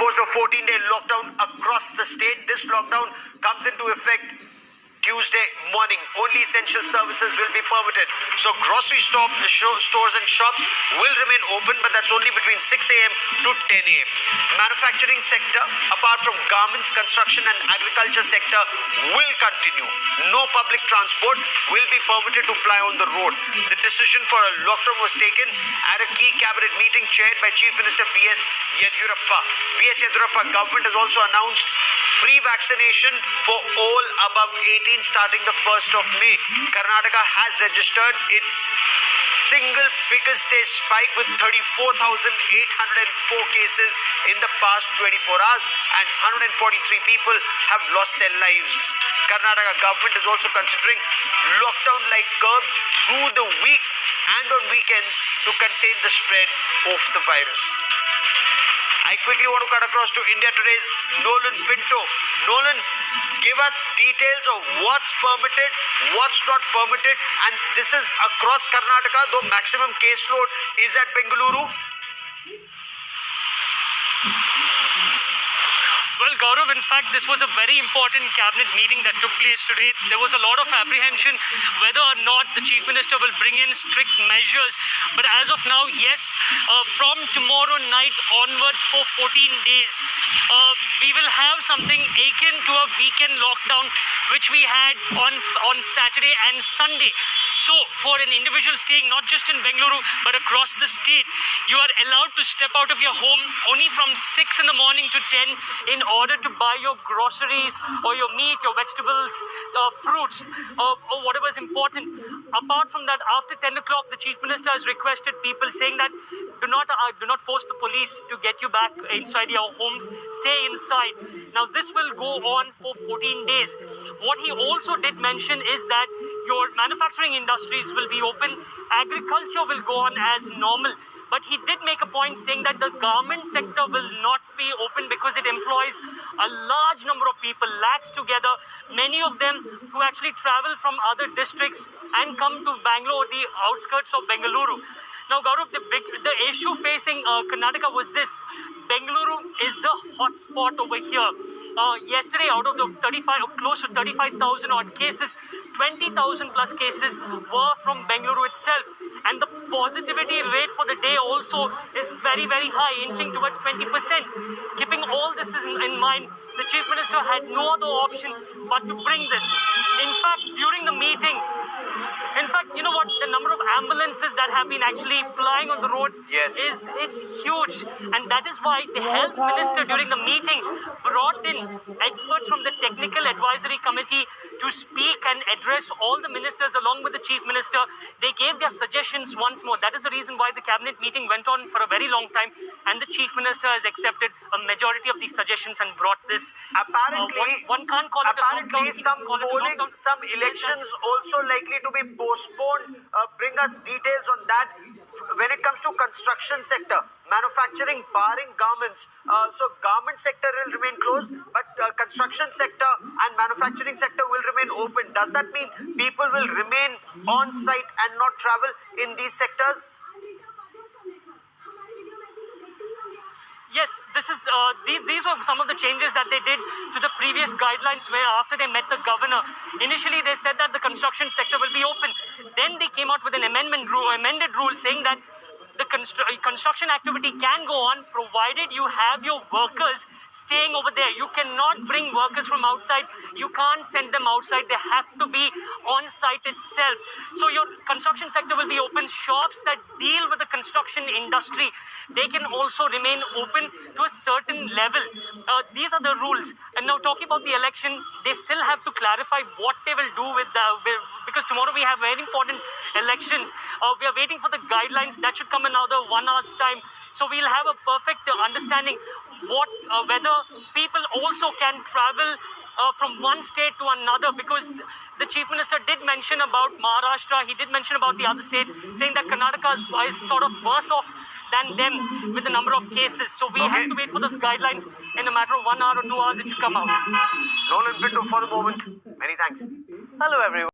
imposed a 14-day lockdown across the state. This lockdown comes into effect Tuesday morning. Only essential services will be permitted. So grocery stores and shops will remain open, but that's only between 6 a.m. to 10 a.m. Manufacturing sector, apart from garments, construction and agriculture sector, will continue. No public transport will be permitted to ply on the road. The decision for a lockdown was taken at a key cabinet meeting chaired by Chief Minister B.S. Yediyurappa. B.S. Yediyurappa government has also announced free vaccination for all above 18 starting the 1st of May. Karnataka has registered its single biggest day spike with 34,804 cases in the past 24 hours and 143 people have lost their lives. Karnataka government is also considering lockdown-like curbs through the week and on weekends to contain the spread of the virus. I quickly want to cut across to India Today's Nolan Pinto. Nolan, give us details of what's permitted, what's not permitted, and this is across Karnataka, though maximum caseload is at Bengaluru. Well, Gaurav, in fact, this was a very important cabinet meeting that took place today. There was a lot of apprehension whether or not the Chief Minister will bring in strict measures. But as of now, yes, from tomorrow night onwards for 14 days, we will have something akin to a weekend lockdown, which we had on Saturday and Sunday. So for an individual staying not just in Bengaluru, but across the state, you are allowed to step out of your home only from 6 in the morning to 10 in order to buy your groceries or your meat, your vegetables, fruits, or whatever is important. Apart from that, after 10 o'clock, the Chief Minister has requested people, saying that do not force the police to get you back inside your homes. Stay inside. Now, this will go on for 14 days. What he also did mention is that your manufacturing industries will be open. Agriculture will go on as normal. But he did make a point saying that the garment sector will not be open because it employs a large number of people, lakhs together, many of them who actually travel from other districts and come to Bangalore, the outskirts of Bengaluru. Now, Gaurav, the issue facing Karnataka was this. Bengaluru is the hot spot over here. Yesterday, out of the close to 35,000 odd cases, 20,000 plus cases were from Bengaluru itself. And the positivity rate for the day also is very, very high, inching towards 20%. Keeping all this in mind, the Chief Minister had no other option but to bring this. In fact, during the meeting, you know what, the number of ambulances that have been actually flying on the roads is huge. And that is why the Health Minister during the meeting brought in experts from the Technical Advisory Committee to speak and address all the ministers along with the Chief Minister. They gave their suggestions once more. That is the reason why the cabinet meeting went on for a very long time, and the Chief Minister has accepted a majority of these suggestions and brought this. Apparently, one can't call it a lockdown. some polling, some elections also likely to be postponed. Bring us details on that. When it comes to construction sector, manufacturing, barring garments, so garment sector will remain closed, but construction sector and manufacturing sector will remain open. Does that mean people will remain on site and not travel in these sectors? Yes, these were some of the changes that they did to the previous guidelines, where after they met the governor, initially they said that the construction sector will be open. Then they came out with an amended rule saying that the construction activity can go on provided you have your workers staying over there. You cannot bring workers from outside. You can't send them outside. They have to be on site itself. So your construction sector will be open. Shops that deal with the construction industry, they can also remain open to a certain level. These are the rules. And now talking about the election, they still have to clarify what they will do with because tomorrow we have very important elections. We are waiting for the guidelines. That should come in another 1 hour's time. So we'll have a perfect understanding whether people also can travel from one state to another, because the Chief Minister did mention about Maharashtra, he did mention about the other states, saying that Karnataka is sort of worse off than them with the number of cases. So we have to wait for those guidelines. In a matter of 1 hour or 2 hours, it should come out. Nolan Pinto for the moment. Many thanks. Hello everyone.